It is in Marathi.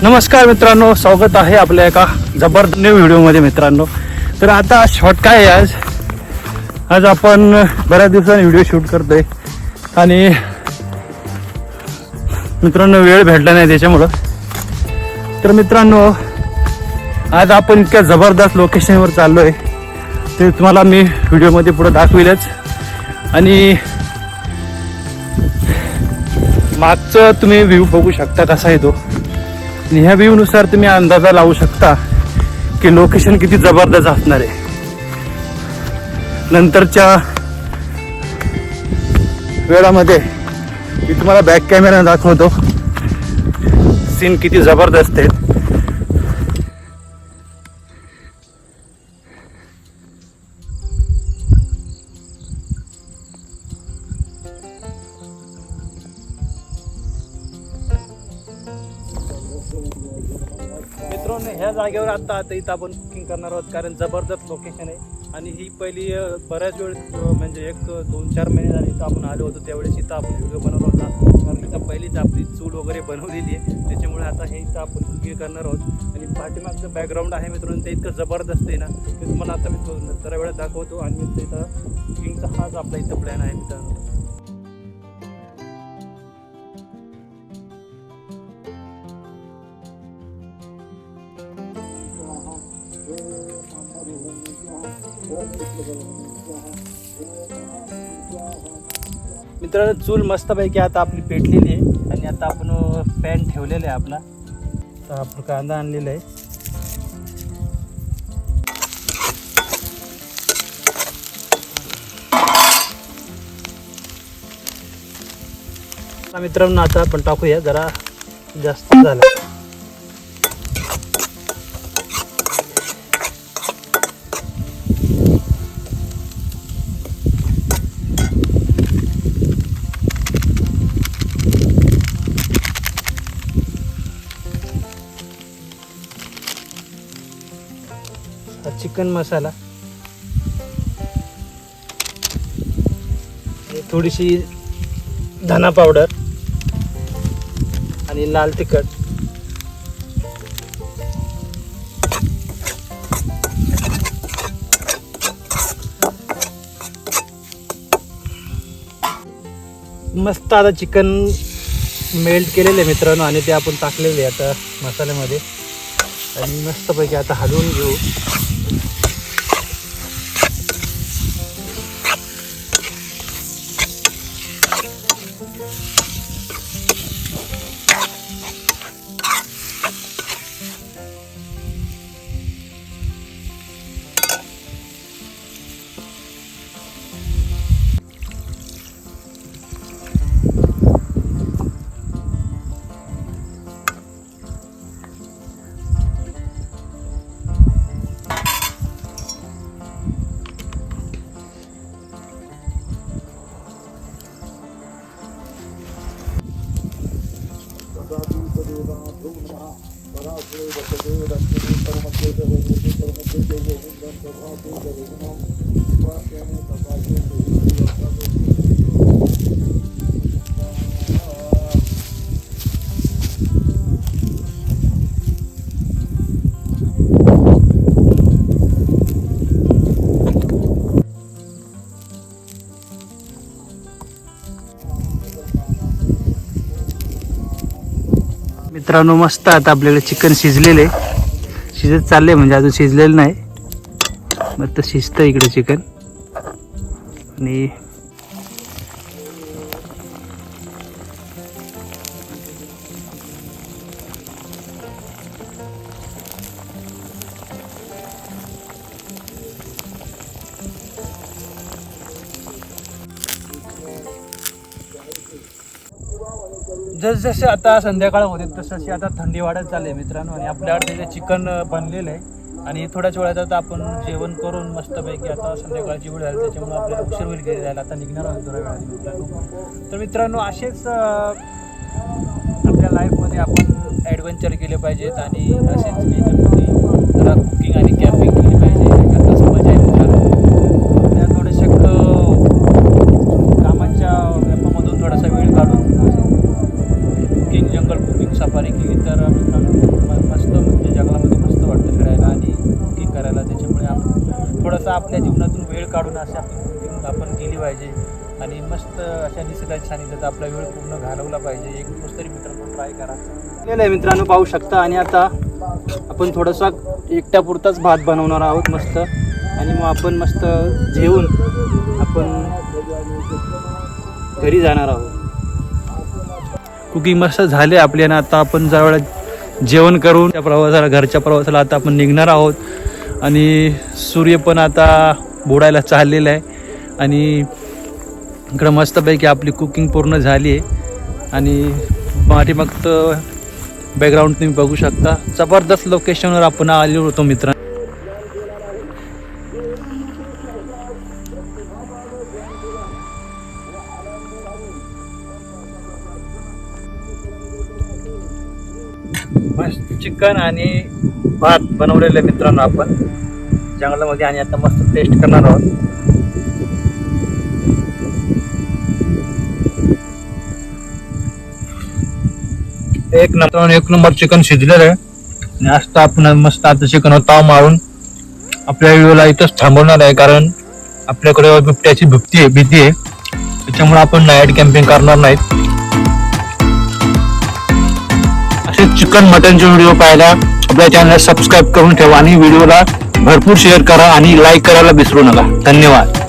नमस्कार मित्रांनो, स्वागत आहे आपल्या एका जबरदस्त न्यू व्हिडिओमध्ये मित्रांनो. तर आता शॉर्ट काय आहे, आज आपण बऱ्याच दिवसांनी व्हिडिओ शूट करतोय आणि मित्रांनो वेळ भेटला नाही त्याच्यामुळं. तर मित्रांनो आज आपण इतक्या जबरदस्त लोकेशनवर चाललोय ते तुम्हाला मी व्हिडिओमध्ये पुढे दाखविलच. आणि मागचं तुम्ही व्ह्यू बघू शकता कसा आहे तो, आणि ह्या व्ह्यूनुसार तुम्ही अंदाजा लावू शकता की लोकेशन किती जबरदस्त असणार आहे. नंतरच्या वेळामध्ये मी तुम्हाला बॅक कॅमेरा दाखवतो सीन किती जबरदस्त आहेत. मित्रांनो ह्या जागेवर आता इथं आपण बुकिंग करणार आहोत, कारण जबरदस्त लोकेशन आहे. आणि ही पहिली बऱ्याच वेळ म्हणजे 1-2-4 महिने झाले इथं आपण आलो होतो, त्यावेळेस इथं आपण व्हिडिओ बनवला होता. कारण इथं पहिलीच आपली चूल वगैरे बनवलेली आहे, त्याच्यामुळे आता हे इथं आपण बुकिंग करणार आहोत. आणि पाठीमागचं बॅकग्राऊंड आहे मित्रांनो ते इतकं जबरदस्त आहे ना, ते तुम्हाला आता मी जरा वेळात दाखवतो. आणि इथं बुकिंगचा हाच आपला इथं प्लॅन आहे मित्रांनो. मित्रांनो चूल मस्तपैकी आता आपली पेटलेली आहे आणि आता आपण पॅन ठेवलेला आहे आपला. तर आपण कांदा आणलेला आहे. मित्रांनो आता आपण टाकूया, जरा जास्त झालं. चिकन मसाला, थोडीशी धना पावडर आणि लाल तिखट. मस्त आता चिकन मेल्ट केलेले आहे मित्रांनो, आणि ते आपण टाकलेले आता मसाल्यामध्ये. आणि मस्तपैकी आता हलवून घेऊ. मित्रांनो मस्त आता आपल्याकडे चिकन शिजलेले, शिजत चालले म्हणजे अजून शिजलेलं नाही. मग तर शिजतं इकडे चिकन. आणि जसजसे आता संध्याकाळ होते तसं आता थंडी वाढत चालली मित्रांनो. आणि आपल्याकडे ते चिकन बनलेलं आहे आणि थोड्याच वेळात आता आपण जेवण करून मस्तपैकी आता संध्याकाळची वेळ झाली, त्याच्यामुळे आपल्याला उशीर होईल घरी जायला. आता निघणार आहोत थोड्या वेळात मित्रांनो. तर मित्रांनो असेच आपल्या लाईफमध्ये आपण ॲडव्हेंचर केले पाहिजेत आणि असेच मी जरा कुकिंग आणि कॅम्पिंग केली पाहिजे. कसं मजा आहे मित्रांनो. त्या थोडेसे कामाच्या व्यापामधून थोडासा वेळ काढून कुकिंग जंगल कुकिंग सफारी केली तर मित्रांनो त्याच्यामुळे आपण थोडासा आपल्या जीवनातून वेळ काढून असे आपण केली पाहिजे आणि मस्त अशा निसर्गाच्या सानिध्यात आपला वेळ पूर्ण घालवला पाहिजे. एक दिवस तरी मित्रांनो ट्राय करा. आहे मित्रांनो पाहू शकता. आणि आता आपण थोडासा एकट्यापुरताच भात बनवणार आहोत मस्त, आणि मग आपण मस्त जेवून आपण घरी जाणार आहोत. कुकिंग मस्त झाले आपली आणि आता आपण ज्यावेळेला जेवण करून त्या प्रवासाला घरच्या प्रवासाला आता आपण निघणार आहोत. आणि सूर्य पण आता बुडायला चाललेला आहे आणि इकडं मस्तपैकी आपली कुकिंग पूर्ण झाली आहे. आणि पाठीमागत बॅकग्राऊंड तुम्ही बघू शकता. जबरदस्त लोकेशनवर आपण आलेलो होतो मित्रांनो. मस्त चिकन आणि भात बनवलेलं आहे मित्रांनो आपण जंगलामध्ये, आणि आता मस्त टेस्ट करणार आहोत. एक नंबर चिकन शिजलेलं आहे. आणि आता आपण मस्त आता चिकन ताव मारून आपल्या व्हिडिओला इथंच थांबवणार आहे, कारण आपल्याकडे बिबट्याची भीती आहे त्याच्यामुळे आपण नाईट कॅम्पिंग करणार नाहीत. असे चिकन मटनचे व्हिडिओ पाहायला आपल्या चॅनलला सबस्क्राईब करून ठेवा आणि व्हिडिओला भरपूर शेअर करा आणि लाईक करायला विसरू नका. धन्यवाद.